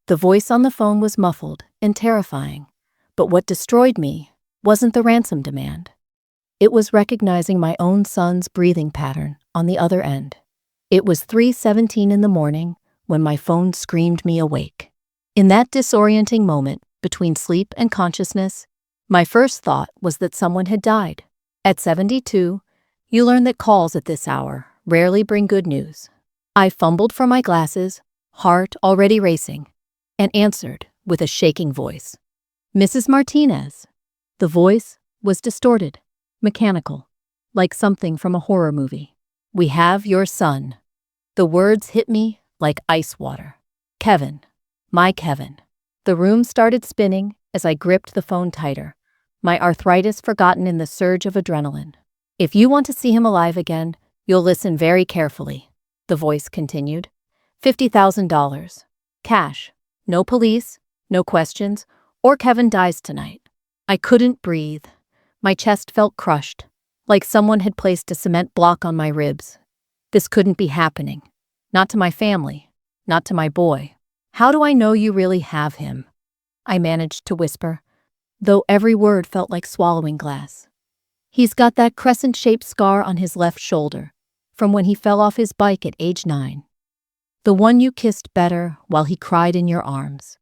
The voice on the phone was muffled and terrifying, but what destroyed me wasn't the ransom demand. It was recognizing my own son's breathing pattern on the other end. It was 3:17 in the morning when my phone screamed me awake. In that disorienting moment between sleep and consciousness, my first thought was that someone had died. At 72, you learn that calls at this hour rarely bring good news. I fumbled for my glasses, heart already racing, and answered with a shaking voice. "Mrs. Martinez." The voice was distorted, mechanical, like something from a horror movie. "We have your son." The words hit me like ice water. Kevin. My Kevin. The room started spinning as I gripped the phone tighter, my arthritis forgotten in the surge of adrenaline. "If you want to see him alive again, you'll listen very carefully," the voice continued. $50,000. Cash. No police, no questions, or Kevin dies tonight. I couldn't breathe. My chest felt crushed, like someone had placed a cement block on my ribs. This couldn't be happening. Not to my family. Not to my boy. "How do I know you really have him?" I managed to whisper, though every word felt like swallowing glass. "He's got that crescent-shaped scar on his left shoulder, from when he fell off his bike at age 9. The one you kissed better while he cried in your arms.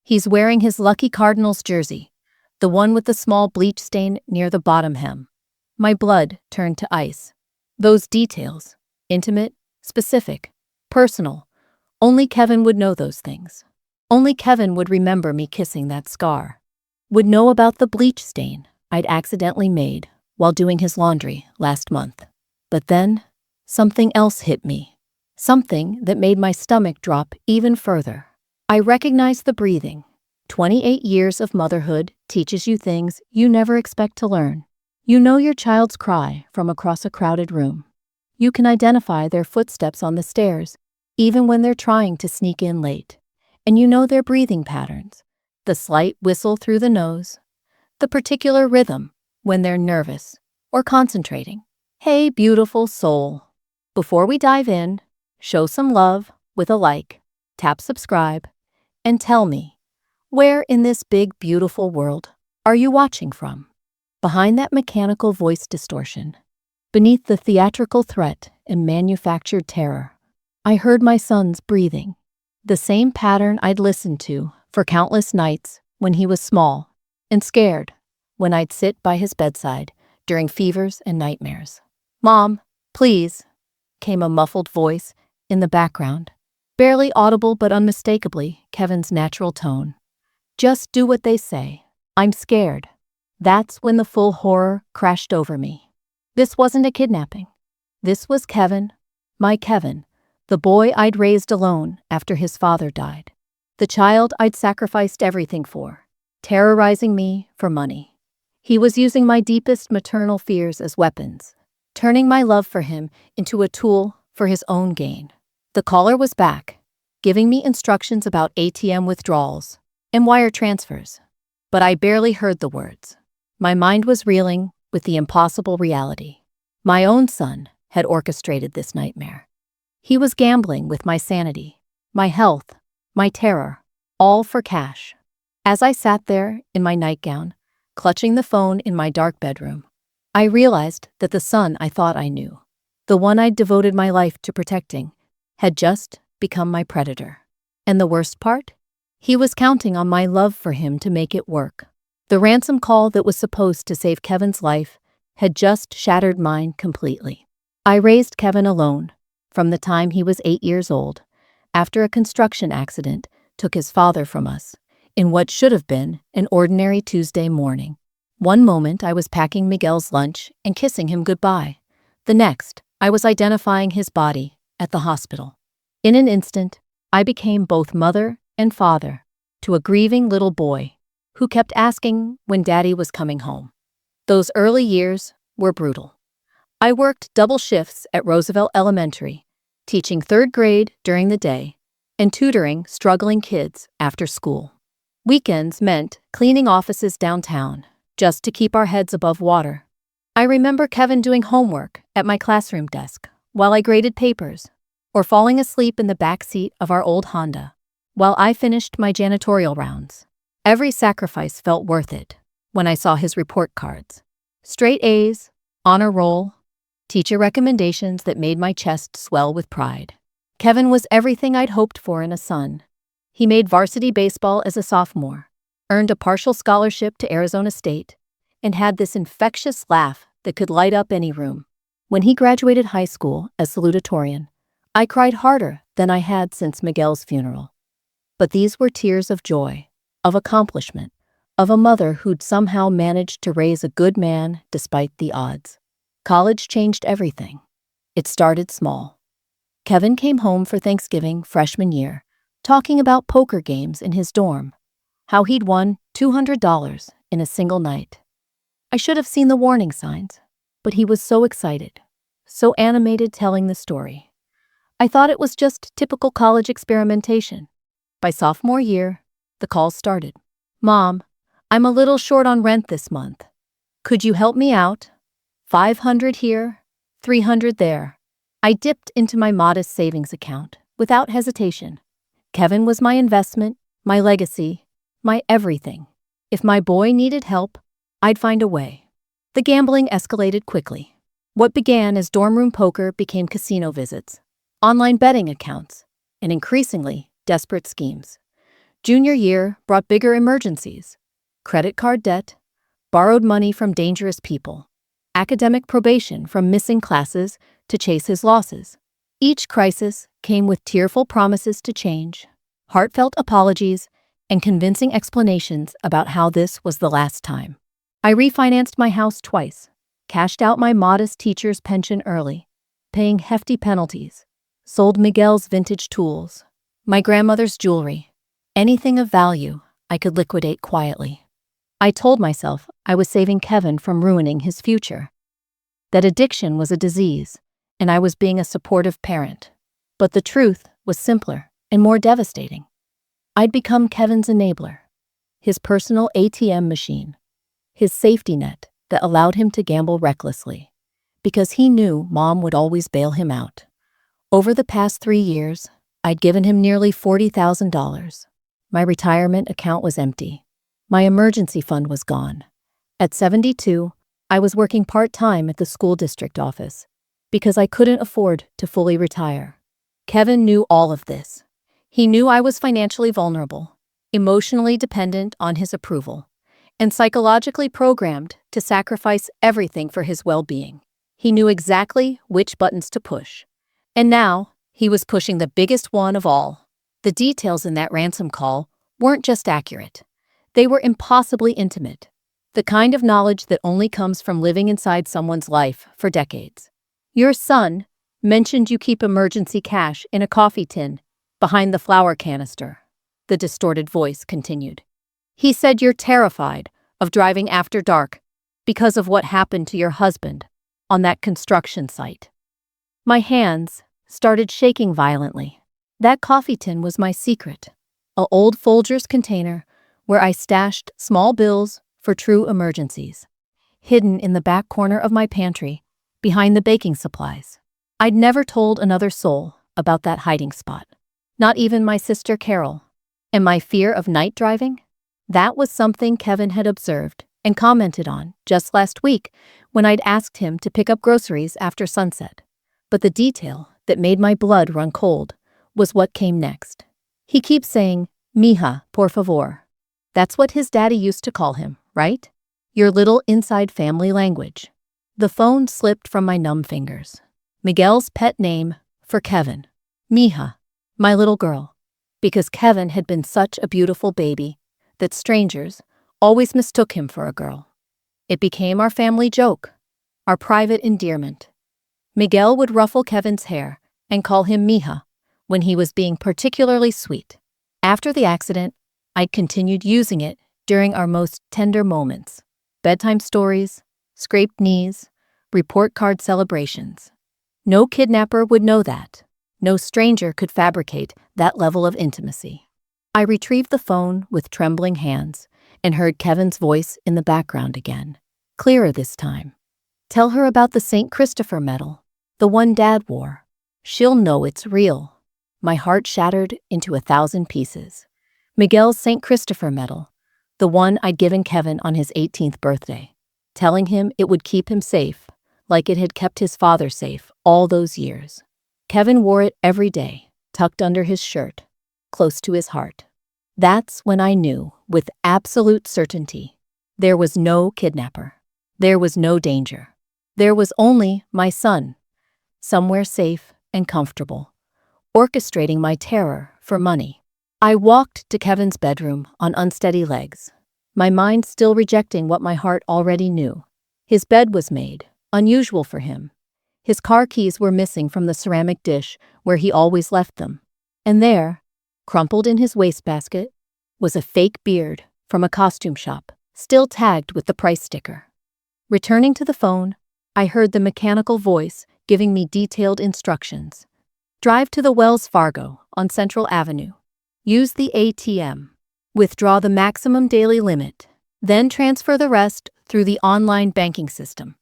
He's wearing his lucky Cardinals jersey, the one with the small bleach stain near the bottom hem." My blood turned to ice. Those details, intimate, specific, personal, only Kevin would know those things. Only Kevin would remember me kissing that scar. Would know about the bleach stain I'd accidentally made while doing his laundry last month. But then, something else hit me. Something that made my stomach drop even further. I recognized the breathing. 28 years of motherhood teaches you things you never expect to learn. You know your child's cry from across a crowded room. You can identify their footsteps on the stairs, even when they're trying to sneak in late. And you know their breathing patterns, the slight whistle through the nose, the particular rhythm when they're nervous or concentrating. Hey, beautiful soul. Before we dive in, show some love with a like, tap subscribe, and tell me, where in this big, beautiful world are you watching from? Behind that mechanical voice distortion, beneath the theatrical threat and manufactured terror, I heard my son's breathing, the same pattern I'd listened to for countless nights when he was small and scared, when I'd sit by his bedside during fevers and nightmares. "Mom, please," came a muffled voice in the background, barely audible but unmistakably Kevin's natural tone. "Just do what they say. I'm scared." That's when the full horror crashed over me. This wasn't a kidnapping. This was Kevin, my Kevin, the boy I'd raised alone after his father died. The child I'd sacrificed everything for, terrorizing me for money. He was using my deepest maternal fears as weapons, turning my love for him into a tool for his own gain. The caller was back, giving me instructions about ATM withdrawals and wire transfers, but I barely heard the words. My mind was reeling with the impossible reality. My own son had orchestrated this nightmare. He was gambling with my sanity, my health, my terror, all for cash. As I sat there in my nightgown, clutching the phone in my dark bedroom, I realized that the son I thought I knew, the one I'd devoted my life to protecting, had just become my predator. And the worst part? He was counting on my love for him to make it work. The ransom call that was supposed to save Kevin's life had just shattered mine completely. I raised Kevin alone from the time he was 8 years old, after a construction accident took his father from us, in what should have been an ordinary Tuesday morning. One moment I was packing Miguel's lunch and kissing him goodbye. The next, I was identifying his body at the hospital. In an instant, I became both mother and father to a grieving little boy who kept asking when Daddy was coming home. Those early years were brutal. I worked double shifts at Roosevelt Elementary, teaching 3rd grade during the day and tutoring struggling kids after school. Weekends meant cleaning offices downtown just to keep our heads above water. I remember Kevin doing homework at my classroom desk while I graded papers, or falling asleep in the back seat of our old Honda, while I finished my janitorial rounds. Every sacrifice felt worth it when I saw his report cards. Straight A's, honor roll, teacher recommendations that made my chest swell with pride. Kevin was everything I'd hoped for in a son. He made varsity baseball as a sophomore, earned a partial scholarship to Arizona State, and had this infectious laugh that could light up any room. When he graduated high school as salutatorian, I cried harder than I had since Miguel's funeral. But these were tears of joy, of accomplishment, of a mother who'd somehow managed to raise a good man despite the odds. College changed everything. It started small. Kevin came home for Thanksgiving freshman year, talking about poker games in his dorm, how he'd won $200 in a single night. I should have seen the warning signs, but he was so excited, so animated telling the story. I thought it was just typical college experimentation. By sophomore year, the calls started. "Mom, I'm a little short on rent this month. Could you help me out? 500 here, 300 there." I dipped into my modest savings account without hesitation. Kevin was my investment, my legacy, my everything. If my boy needed help, I'd find a way. The gambling escalated quickly. What began as dorm room poker became casino visits, online betting accounts, and increasingly desperate schemes. Junior year brought bigger emergencies: credit card debt, borrowed money from dangerous people, academic probation from missing classes to chase his losses. Each crisis came with tearful promises to change, heartfelt apologies, and convincing explanations about how this was the last time. I refinanced my house twice, cashed out my modest teacher's pension early, paying hefty penalties, sold Miguel's vintage tools, my grandmother's jewelry, anything of value I could liquidate quietly. I told myself I was saving Kevin from ruining his future, that addiction was a disease, and I was being a supportive parent. But the truth was simpler and more devastating. I'd become Kevin's enabler, his personal ATM machine, his safety net that allowed him to gamble recklessly, because he knew Mom would always bail him out. Over the past 3 years, I'd given him nearly $40,000. My retirement account was empty. My emergency fund was gone. At 72, I was working part-time at the school district office because I couldn't afford to fully retire. Kevin knew all of this. He knew I was financially vulnerable, emotionally dependent on his approval, and psychologically programmed to sacrifice everything for his well-being. He knew exactly which buttons to push. And now, he was pushing the biggest one of all. The details in that ransom call weren't just accurate. They were impossibly intimate. The kind of knowledge that only comes from living inside someone's life for decades. "Your son mentioned you keep emergency cash in a coffee tin behind the flour canister," the distorted voice continued. "He said you're terrified of driving after dark because of what happened to your husband on that construction site." My hands started shaking violently. That coffee tin was my secret, an old Folgers container where I stashed small bills for true emergencies, hidden in the back corner of my pantry behind the baking supplies. I'd never told another soul about that hiding spot, not even my sister Carol. And my fear of night driving? That was something Kevin had observed and commented on just last week when I'd asked him to pick up groceries after sunset. But the detail that made my blood run cold was what came next. He keeps saying, "Mija, por favor." That's what his daddy used to call him, right? Your little inside family language. The phone slipped from my numb fingers. Miguel's pet name for Kevin. Mija, my little girl. Because Kevin had been such a beautiful baby that strangers always mistook him for a girl. It became our family joke, our private endearment. Miguel would ruffle Kevin's hair and call him Mija when he was being particularly sweet. After the accident, I'd continued using it during our most tender moments. Bedtime stories, scraped knees, report card celebrations. No kidnapper would know that. No stranger could fabricate that level of intimacy. I retrieved the phone with trembling hands and heard Kevin's voice in the background again, clearer this time. "Tell her about the St. Christopher medal, the one Dad wore. She'll know it's real." my heart shattered into 1,000 pieces. Miguel's St. Christopher medal, the one I'd given Kevin on his 18th birthday, telling him it would keep him safe, like it had kept his father safe all those years. Kevin wore it every day, tucked under his shirt, close to his heart. That's when I knew, with absolute certainty, there was no kidnapper. There was no danger. There was only my son, somewhere safe and comfortable, orchestrating my terror for money. I walked to Kevin's bedroom on unsteady legs, my mind still rejecting what my heart already knew. His bed was made, unusual for him. His car keys were missing from the ceramic dish where he always left them. And there, crumpled in his wastebasket, was a fake beard from a costume shop, still tagged with the price sticker. Returning to the phone, I heard the mechanical voice giving me detailed instructions. Drive to the Wells Fargo on Central Avenue. Use the ATM. Withdraw the maximum daily limit. Then transfer the rest through the online banking system.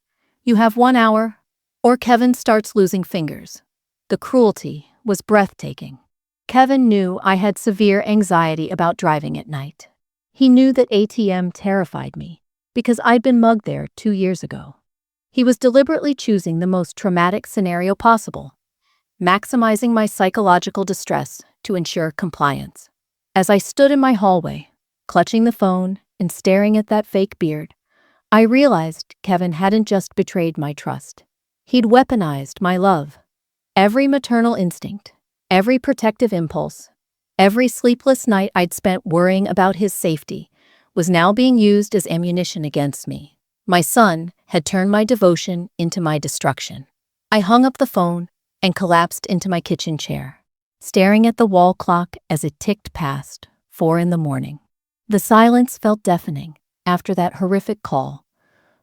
You have 1 hour, or Kevin starts losing fingers. The cruelty was breathtaking. Kevin knew I had severe anxiety about driving at night. He knew that ATM terrified me because I'd been mugged there 2 years ago. He was deliberately choosing the most traumatic scenario possible, maximizing my psychological distress to ensure compliance. As I stood in my hallway, clutching the phone and staring at that fake beard, I realized Kevin hadn't just betrayed my trust. He'd weaponized my love. Every maternal instinct, every protective impulse, every sleepless night I'd spent worrying about his safety was now being used as ammunition against me. My son had turned my devotion into my destruction. I hung up the phone and collapsed into my kitchen chair, staring at the wall clock as it ticked past 4 a.m. The silence felt deafening after that horrific call,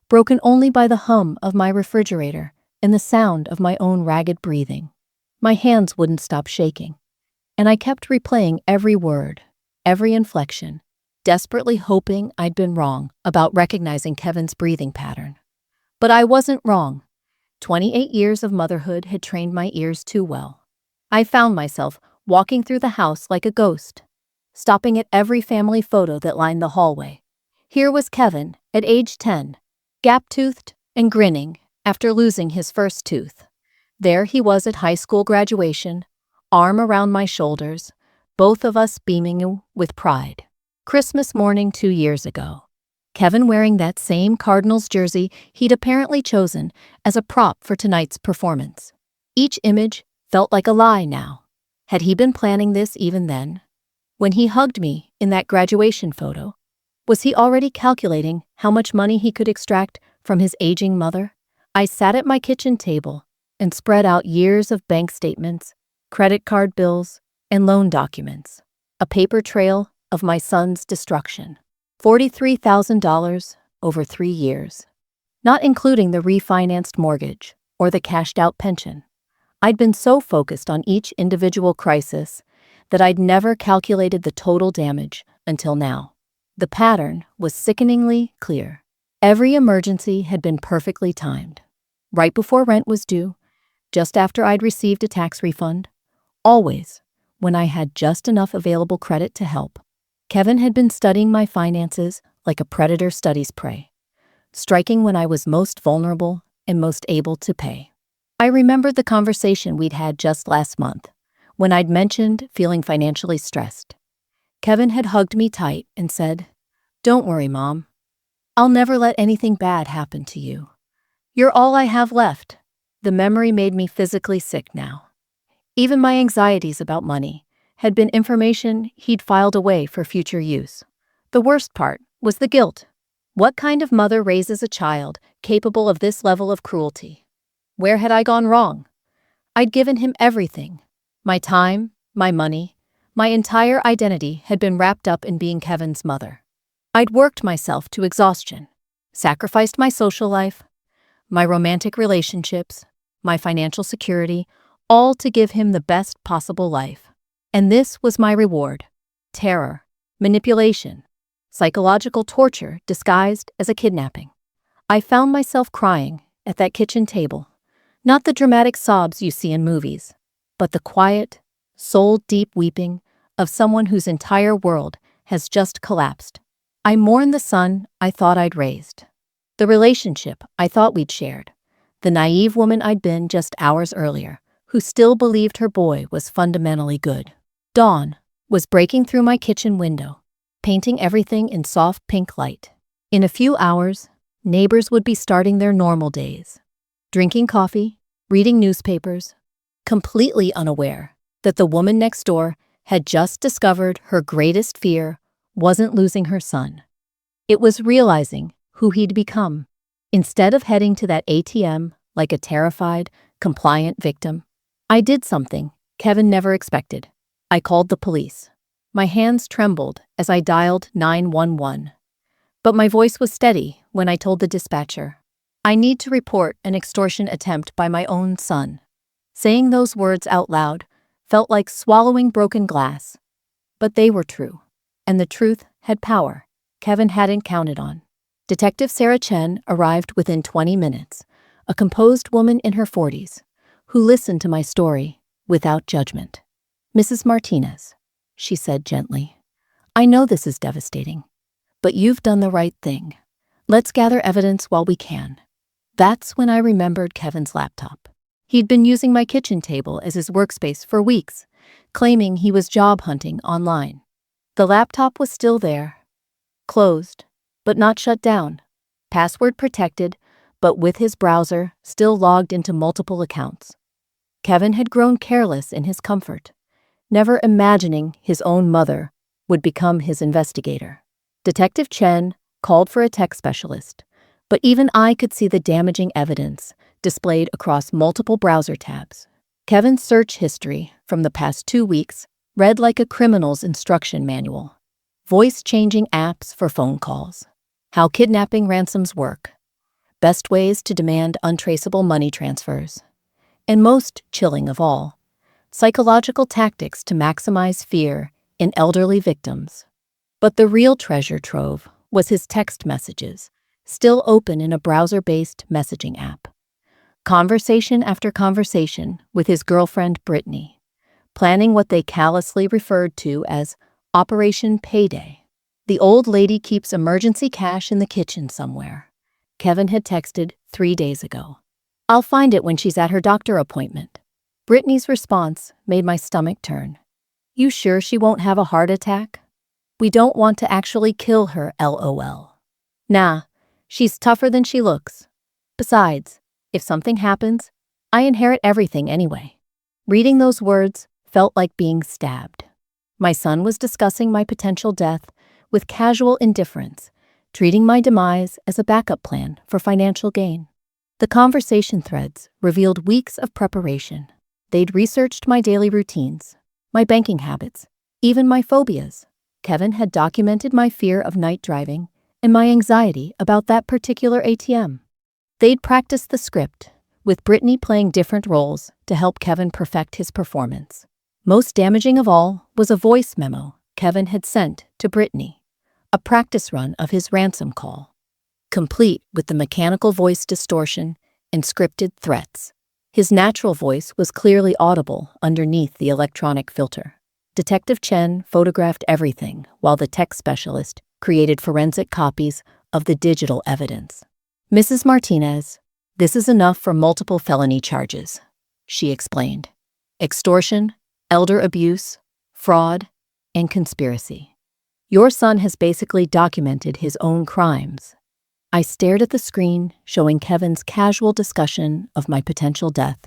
broken only by the hum of my refrigerator and the sound of my own ragged breathing. My hands wouldn't stop shaking, and I kept replaying every word, every inflection, desperately hoping I'd been wrong about recognizing Kevin's breathing pattern. But I wasn't wrong. 28 years of motherhood had trained my ears too well. I found myself walking through the house like a ghost, stopping at every family photo that lined the hallway. Here was Kevin, at age 10, gap-toothed and grinning after losing his first tooth. There he was at high school graduation, arm around my shoulders, both of us beaming with pride. Christmas morning 2 years ago, Kevin wearing that same Cardinals jersey he'd apparently chosen as a prop for tonight's performance. Each image felt like a lie now. Had he been planning this even then? When he hugged me in that graduation photo, was he already calculating how much money he could extract from his aging mother? I sat at my kitchen table and spread out years of bank statements, credit card bills, and loan documents, a paper trail of my son's destruction. $43,000 over 3 years, not including the refinanced mortgage or the cashed-out pension. I'd been so focused on each individual crisis that I'd never calculated the total damage until now. The pattern was sickeningly clear. Every emergency had been perfectly timed. Right before rent was due, just after I'd received a tax refund, always when I had just enough available credit to help. Kevin had been studying my finances like a predator studies prey, striking when I was most vulnerable and most able to pay. I remembered the conversation we'd had just last month, when I'd mentioned feeling financially stressed. Kevin had hugged me tight and said, "Don't worry, Mom. I'll never let anything bad happen to you. You're all I have left." The memory made me physically sick now. Even my anxieties about money had been information he'd filed away for future use. The worst part was the guilt. What kind of mother raises a child capable of this level of cruelty? Where had I gone wrong? I'd given him everything. My time, my money, my entire identity had been wrapped up in being Kevin's mother. I'd worked myself to exhaustion, sacrificed my social life, my romantic relationships, my financial security, all to give him the best possible life. And this was my reward: terror, manipulation, psychological torture disguised as a kidnapping. I found myself crying at that kitchen table, not the dramatic sobs you see in movies, but the quiet, soul-deep weeping of someone whose entire world has just collapsed. I mourn the son I thought I'd raised, the relationship I thought we'd shared, the naive woman I'd been just hours earlier, who still believed her boy was fundamentally good. Dawn was breaking through my kitchen window, painting everything in soft pink light. In a few hours, neighbors would be starting their normal days, drinking coffee, reading newspapers, completely unaware that the woman next door had just discovered her greatest fear wasn't losing her son. It was realizing who he'd become. Instead of heading to that ATM like a terrified, compliant victim, I did something Kevin never expected. I called the police. My hands trembled as I dialed 911. But my voice was steady when I told the dispatcher, "I need to report an extortion attempt by my own son." Saying those words out loud felt like swallowing broken glass. But they were true, and the truth had power Kevin hadn't counted on. Detective Sarah Chen arrived within 20 minutes, a composed woman in her 40s, who listened to my story without judgment. "Mrs. Martinez," she said gently, "I know this is devastating, but you've done the right thing. Let's gather evidence while we can." That's when I remembered Kevin's laptop. He'd been using my kitchen table as his workspace for weeks, claiming he was job hunting online. The laptop was still there, closed, but not shut down, password protected, but with his browser still logged into multiple accounts. Kevin had grown careless in his comfort, never imagining his own mother would become his investigator. Detective Chen called for a tech specialist, but even I could see the damaging evidence displayed across multiple browser tabs. Kevin's search history from the past 2 weeks read like a criminal's instruction manual. Voice-changing apps for phone calls, how kidnapping ransoms work, best ways to demand untraceable money transfers, and most chilling of all, psychological tactics to maximize fear in elderly victims. But the real treasure trove was his text messages, still open in a browser-based messaging app. Conversation after conversation with his girlfriend Brittany, planning what they callously referred to as Operation Payday. "The old lady keeps emergency cash in the kitchen somewhere," Kevin had texted 3 days ago. "I'll find it when she's at her doctor appointment." Brittany's response made my stomach turn. "You sure she won't have a heart attack? We don't want to actually kill her, LOL. Nah, she's tougher than she looks. Besides, if something happens, I inherit everything anyway." Reading those words felt like being stabbed. My son was discussing my potential death with casual indifference, treating my demise as a backup plan for financial gain. The conversation threads revealed weeks of preparation. They'd researched my daily routines, my banking habits, even my phobias. Kevin had documented my fear of night driving and my anxiety about that particular ATM. They'd practiced the script, with Brittany playing different roles to help Kevin perfect his performance. Most damaging of all was a voice memo Kevin had sent to Brittany, a practice run of his ransom call, complete with the mechanical voice distortion and scripted threats. His natural voice was clearly audible underneath the electronic filter. Detective Chen photographed everything while the tech specialist created forensic copies of the digital evidence. "Mrs. Martinez, this is enough for multiple felony charges," she explained. "Extortion, elder abuse, fraud, and conspiracy. Your son has basically documented his own crimes." I stared at the screen showing Kevin's casual discussion of my potential death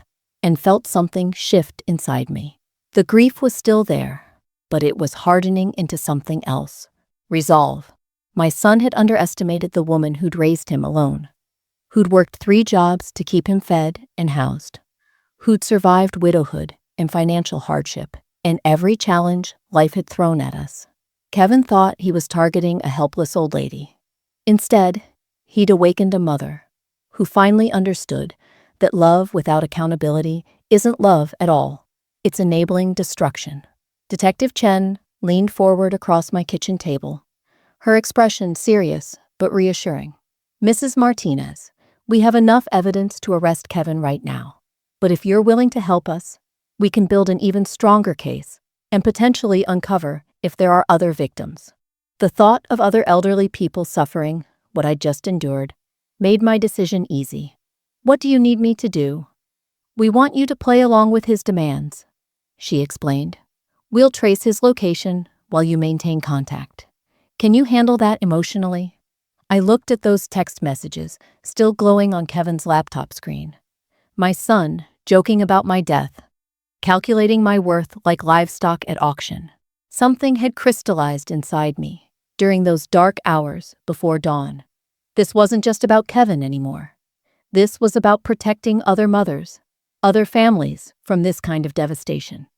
and felt something shift inside me. The grief was still there, but it was hardening into something else. Resolve. My son had underestimated the woman who'd raised him alone, who'd worked 3 jobs to keep him fed and housed, who'd survived widowhood and financial hardship and every challenge life had thrown at us. Kevin thought he was targeting a helpless old lady. Instead, he'd awakened a mother who finally understood that love without accountability isn't love at all. It's enabling destruction. Detective Chen leaned forward across my kitchen table, her expression serious but reassuring. "Mrs. Martinez, we have enough evidence to arrest Kevin right now. But if you're willing to help us, We can build an even stronger case and potentially uncover if there are other victims. The thought of other elderly people suffering what I just endured made my decision easy. What do you need me to do? We want you to play along with his demands, she explained. We'll trace his location while you maintain contact. Can you handle that emotionally? I looked at those text messages, still glowing on Kevin's laptop screen. My son, joking about my death, calculating my worth like livestock at auction. Something had crystallized inside me during those dark hours before dawn. This wasn't just about Kevin anymore. This was about protecting other mothers, other families from this kind of devastation.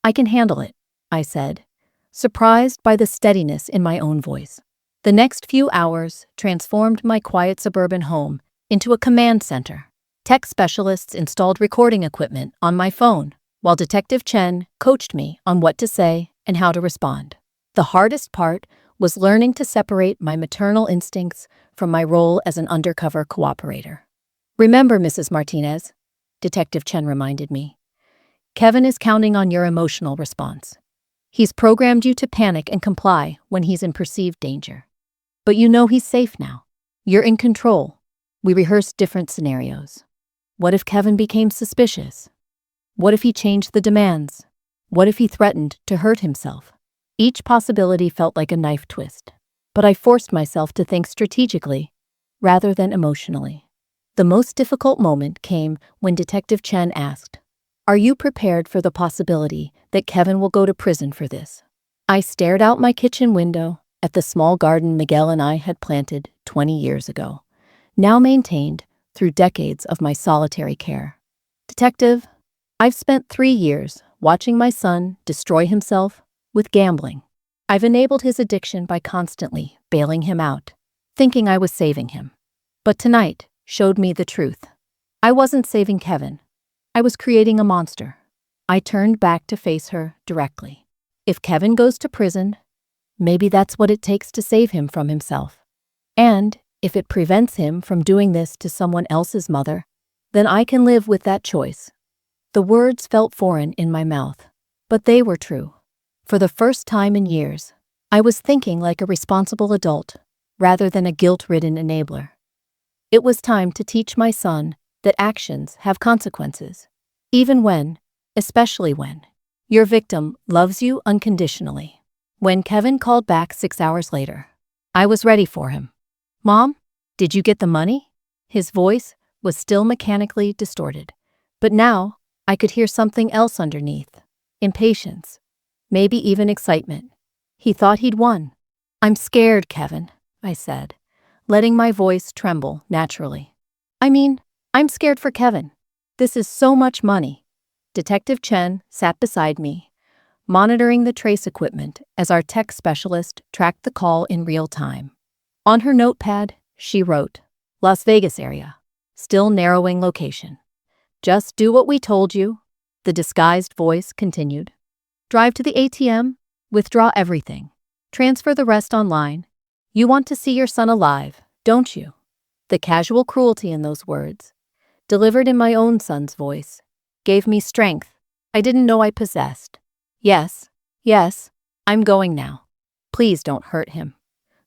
I can handle it, I said, surprised by the steadiness in my own voice. The next few hours transformed my quiet suburban home into a command center. Tech specialists installed recording equipment on my phone, while Detective Chen coached me on what to say and how to respond. The hardest part was learning to separate my maternal instincts from my role as an undercover cooperator. Remember, Mrs. Martinez, Detective Chen reminded me, Kevin is counting on your emotional response. He's programmed you to panic and comply when he's in perceived danger. But you know he's safe now. You're in control. We rehearsed different scenarios. What if Kevin became suspicious? What if he changed the demands? What if he threatened to hurt himself? Each possibility felt like a knife twist, but I forced myself to think strategically rather than emotionally. The most difficult moment came when Detective Chen asked, "Are you prepared for the possibility that Kevin will go to prison for this?" I stared out my kitchen window at the small garden Miguel and I had planted 20 years ago, now maintained through decades of my solitary care. Detective, I've spent 3 years watching my son destroy himself with gambling. I've enabled his addiction by constantly bailing him out, thinking I was saving him. But tonight showed me the truth. I wasn't saving Kevin. I was creating a monster. I turned back to face her directly. If Kevin goes to prison, maybe that's what it takes to save him from himself. And if it prevents him from doing this to someone else's mother, then I can live with that choice. The words felt foreign in my mouth, but they were true. For the first time in years, I was thinking like a responsible adult rather than a guilt-ridden enabler. It was time to teach my son that actions have consequences, even when, especially when, your victim loves you unconditionally. When Kevin called back 6 hours later, I was ready for him. "Mom, did you get the money?" His voice was still mechanically distorted, but now I could hear something else underneath, impatience, maybe even excitement. He thought he'd won. "I'm scared, Kevin," I said, letting my voice tremble naturally. I'm scared for Kevin. This is so much money." Detective Chen sat beside me, monitoring the trace equipment as our tech specialist tracked the call in real time. On her notepad, she wrote, "Las Vegas area, still narrowing location. Just do what we told you," the disguised voice continued. "Drive to the ATM, withdraw everything, transfer the rest online. You want to see your son alive, don't you?" The casual cruelty in those words, delivered in my own son's voice, gave me strength I didn't know I possessed. Yes, I'm going now. Please don't hurt him."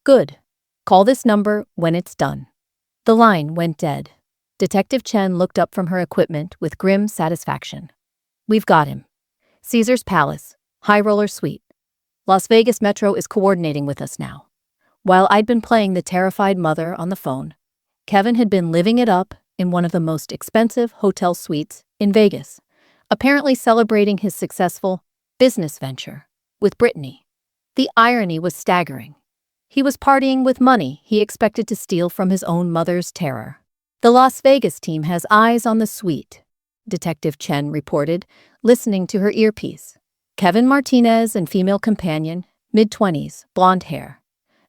"Good. Call this number when it's done." The line went dead. Detective Chen looked up from her equipment with grim satisfaction. "We've got him. Caesar's Palace, High Roller Suite. Las Vegas Metro is coordinating with us now." While I'd been playing the terrified mother on the phone, Kevin had been living it up in one of the most expensive hotel suites in Vegas, apparently celebrating his successful business venture with Brittany. The irony was staggering. He was partying with money he expected to steal from his own mother's terror. "The Las Vegas team has eyes on the suite," Detective Chen reported, listening to her earpiece. "Kevin Martinez and female companion, mid-20s, blonde hair.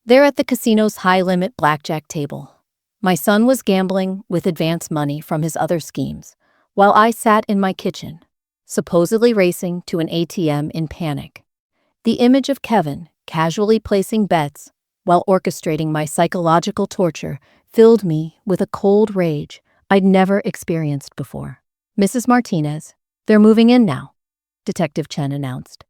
They're at the casino's high-limit blackjack table. My son was gambling with advance money from his other schemes, while I sat in my kitchen, supposedly racing to an ATM in panic. The image of Kevin casually placing bets while orchestrating my psychological torture filled me with a cold rage I'd never experienced before. "Mrs. Martinez, they're moving in now," Detective Chen announced.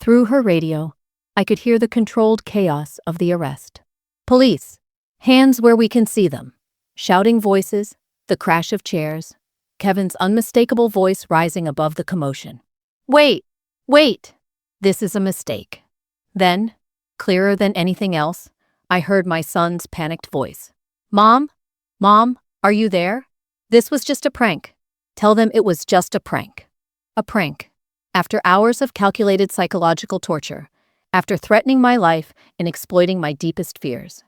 Through her radio, I could hear the controlled chaos of the arrest. Police! Hands where we can see them. Shouting voices, the crash of chairs, Kevin's unmistakable voice rising above the commotion. Wait! Wait! This is a mistake. Then, clearer than anything else, I heard my son's panicked voice. Mom? Mom, are you there? This was just a prank. Tell them it was just a prank. A prank. After hours of calculated psychological torture, after threatening my life and exploiting my deepest fears,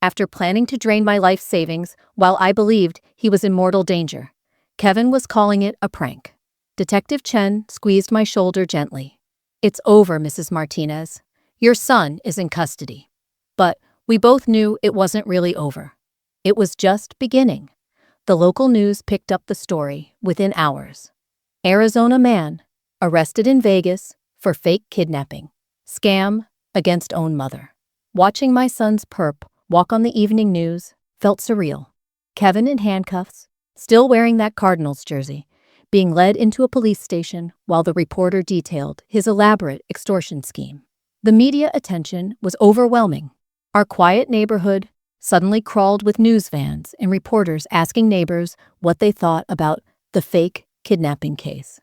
after planning to drain my life savings while I believed he was in mortal danger, Kevin was calling it a prank. Detective Chen squeezed my shoulder gently. It's over, Mrs. Martinez. Your son is in custody. But we both knew it wasn't really over. It was just beginning. The local news picked up the story within hours. Arizona man arrested in Vegas for fake kidnapping. Scam against own mother. Watching my son's perp walk on the evening news felt surreal. Kevin in handcuffs, still wearing that Cardinals jersey, being led into a police station while the reporter detailed his elaborate extortion scheme. The media attention was overwhelming. Our quiet neighborhood suddenly crawled with news vans and reporters asking neighbors what they thought about the fake kidnapping case.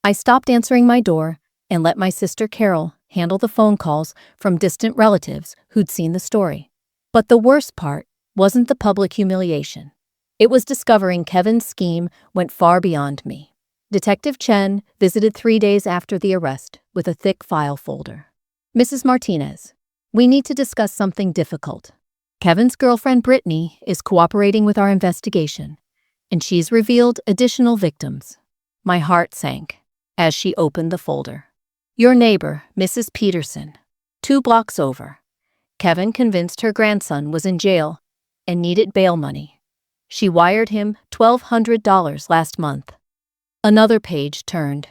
I stopped answering my door and let my sister Carol handle the phone calls from distant relatives who'd seen the story. But the worst part wasn't the public humiliation. It was discovering Kevin's scheme went far beyond me. Detective Chen visited 3 days after the arrest with a thick file folder. Mrs. Martinez, we need to discuss something difficult. Kevin's girlfriend Brittany is cooperating with our investigation, and she's revealed additional victims. My heart sank as she opened the folder. Your neighbor, Mrs. Peterson, 2 blocks over. Kevin convinced her grandson was in jail and needed bail money. She wired him $1,200 last month. Another page turned.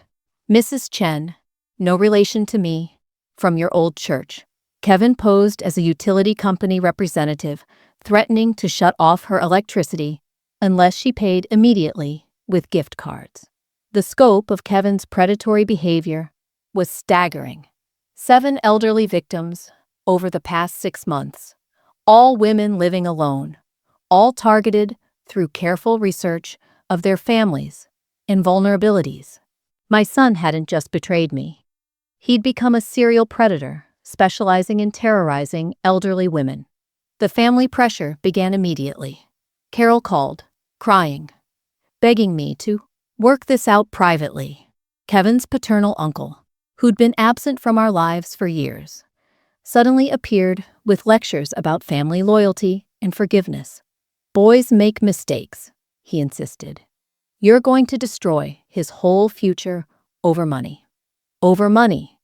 Mrs. Chen, no relation to me, from your old church. Kevin posed as a utility company representative, threatening to shut off her electricity unless she paid immediately with gift cards. The scope of Kevin's predatory behavior was staggering. 7 elderly victims over the past 6 months, all women living alone, all targeted through careful research of their families and vulnerabilities. My son hadn't just betrayed me. He'd become a serial predator, specializing in terrorizing elderly women. The family pressure began immediately. Carol called, crying, begging me to work this out privately. Kevin's paternal uncle, who'd been absent from our lives for years, suddenly appeared with lectures about family loyalty and forgiveness. Boys make mistakes, he insisted. You're going to destroy his whole future over money. Over money.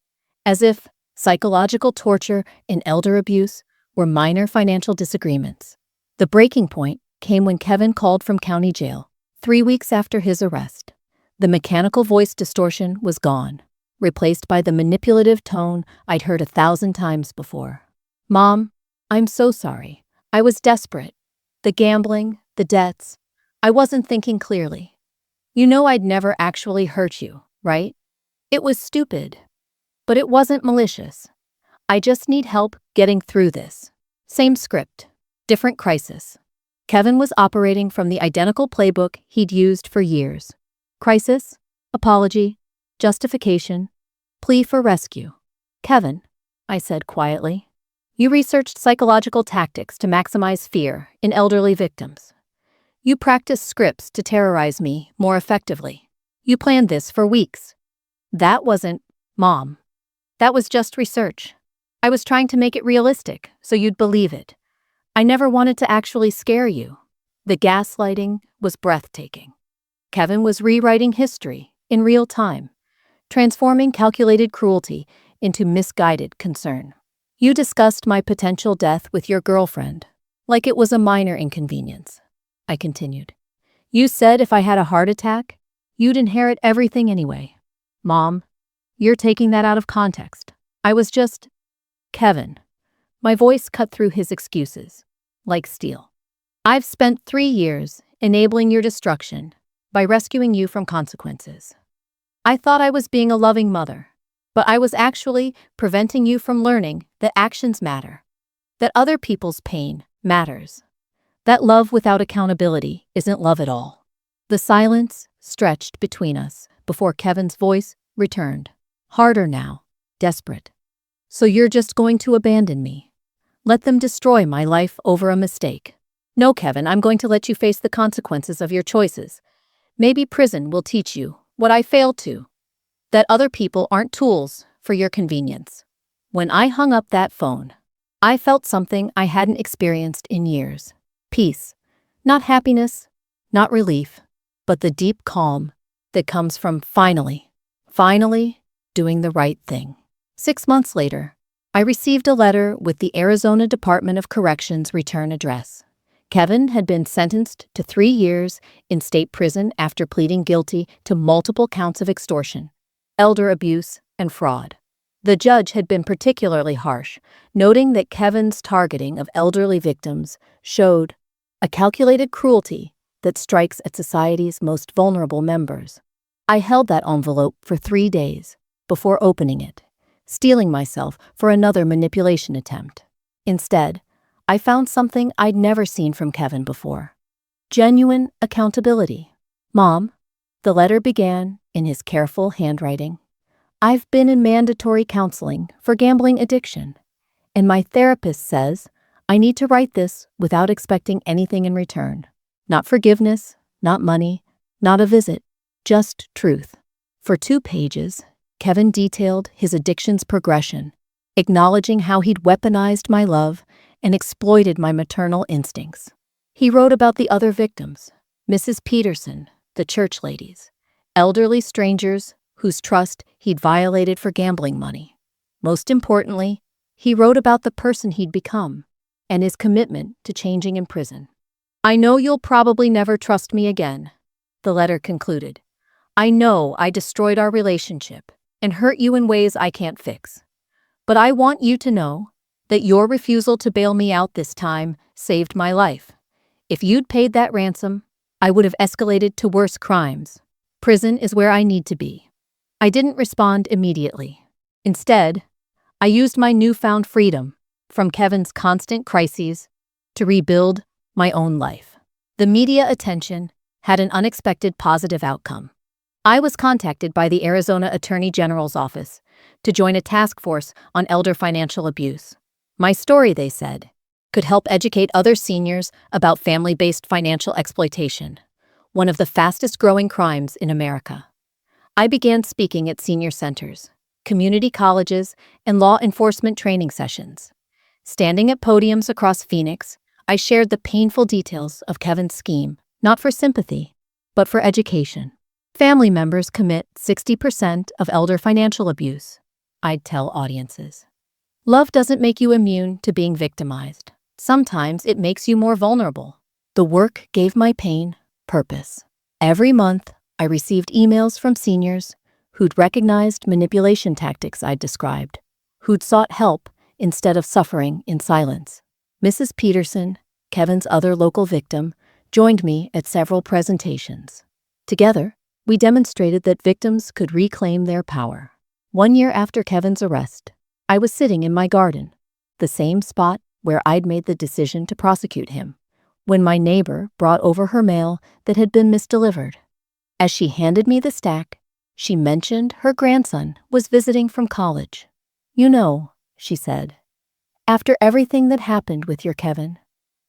As if psychological torture and elder abuse were minor financial disagreements. The breaking point came when Kevin called from county jail, 3 weeks after his arrest. The mechanical voice distortion was gone, replaced by the manipulative tone I'd heard 1,000 times before. Mom, I'm so sorry. I was desperate. The gambling, the debts. I wasn't thinking clearly. You know I'd never actually hurt you, right? It was stupid. But it wasn't malicious. I just need help getting through this. Same script, different crisis. Kevin was operating from the identical playbook he'd used for years. Crisis, apology, justification, plea for rescue. Kevin, I said quietly, you researched psychological tactics to maximize fear in elderly victims. You practiced scripts to terrorize me more effectively. You planned this for weeks. That wasn't, Mom. That was just research. I was trying to make it realistic so you'd believe it. I never wanted to actually scare you. The gaslighting was breathtaking. Kevin was rewriting history in real time, transforming calculated cruelty into misguided concern. You discussed my potential death with your girlfriend, like it was a minor inconvenience. I continued. You said if I had a heart attack, you'd inherit everything anyway. Mom, you're taking that out of context. I was just... Kevin. My voice cut through his excuses, like steel. I've spent 3 years enabling your destruction by rescuing you from consequences. I thought I was being a loving mother, but I was actually preventing you from learning that actions matter, that other people's pain matters, that love without accountability isn't love at all." The silence stretched between us before Kevin's voice returned, harder now, desperate. "So you're just going to abandon me? Let them destroy my life over a mistake?" "No, Kevin, I'm going to let you face the consequences of your choices. Maybe prison will teach you what I failed to, that other people aren't tools for your convenience." When I hung up that phone, I felt something I hadn't experienced in years. Peace. Not happiness, not relief, but the deep calm that comes from finally doing the right thing. 6 months later, I received a letter with the Arizona Department of Corrections return address. Kevin had been sentenced to 3 years in state prison after pleading guilty to multiple counts of extortion, elder abuse, and fraud. The judge had been particularly harsh, noting that Kevin's targeting of elderly victims showed a calculated cruelty that strikes at society's most vulnerable members. I held that envelope for 3 days before opening it, steeling myself for another manipulation attempt. Instead, I found something I'd never seen from Kevin before: genuine accountability. "Mom," the letter began in his careful handwriting, "I've been in mandatory counseling for gambling addiction, and my therapist says I need to write this without expecting anything in return. Not forgiveness, not money, not a visit, just truth." For 2 pages, Kevin detailed his addiction's progression, acknowledging how he'd weaponized my love and exploited my maternal instincts. He wrote about the other victims: Mrs. Peterson, the church ladies, elderly strangers whose trust he'd violated for gambling money. Most importantly, he wrote about the person he'd become and his commitment to changing in prison. "I know you'll probably never trust me again," the letter concluded. "I know I destroyed our relationship and hurt you in ways I can't fix. But I want you to know that your refusal to bail me out this time saved my life. If you'd paid that ransom, I would have escalated to worse crimes. Prison is where I need to be." I didn't respond immediately. Instead, I used my newfound freedom from Kevin's constant crises to rebuild my own life. The media attention had an unexpected positive outcome. I was contacted by the Arizona Attorney General's office to join a task force on elder financial abuse. My story, they said, could help educate other seniors about family-based financial exploitation, one of the fastest-growing crimes in America. I began speaking at senior centers, community colleges, and law enforcement training sessions. Standing at podiums across Phoenix, I shared the painful details of Kevin's scheme, not for sympathy, but for education. "Family members commit 60% of elder financial abuse," I'd tell audiences. "Love doesn't make you immune to being victimized. Sometimes it makes you more vulnerable." The work gave my pain purpose. Every month, I received emails from seniors who'd recognized manipulation tactics I'd described, who'd sought help instead of suffering in silence. Mrs. Peterson, Kevin's other local victim, joined me at several presentations. Together, we demonstrated that victims could reclaim their power. 1 year after Kevin's arrest, I was sitting in my garden, the same spot where I'd made the decision to prosecute him, when my neighbor brought over her mail that had been misdelivered. As she handed me the stack, she mentioned her grandson was visiting from college. "You know," she said, "after everything that happened with your Kevin,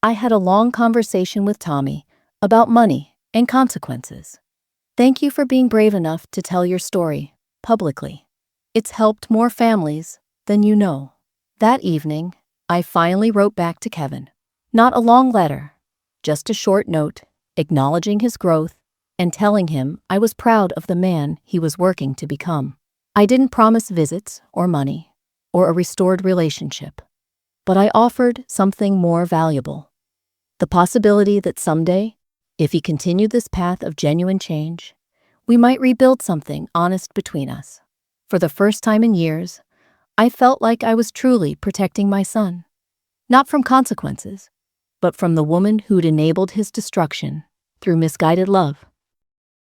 I had a long conversation with Tommy about money and consequences. Thank you for being brave enough to tell your story publicly. It's helped more families than you know." That evening, I finally wrote back to Kevin. Not a long letter, just a short note acknowledging his growth and telling him I was proud of the man he was working to become. I didn't promise visits or money or a restored relationship, but I offered something more valuable: the possibility that someday, if he continued this path of genuine change, we might rebuild something honest between us. For the first time in years, I felt like I was truly protecting my son, not from consequences, but from the woman who'd enabled his destruction through misguided love.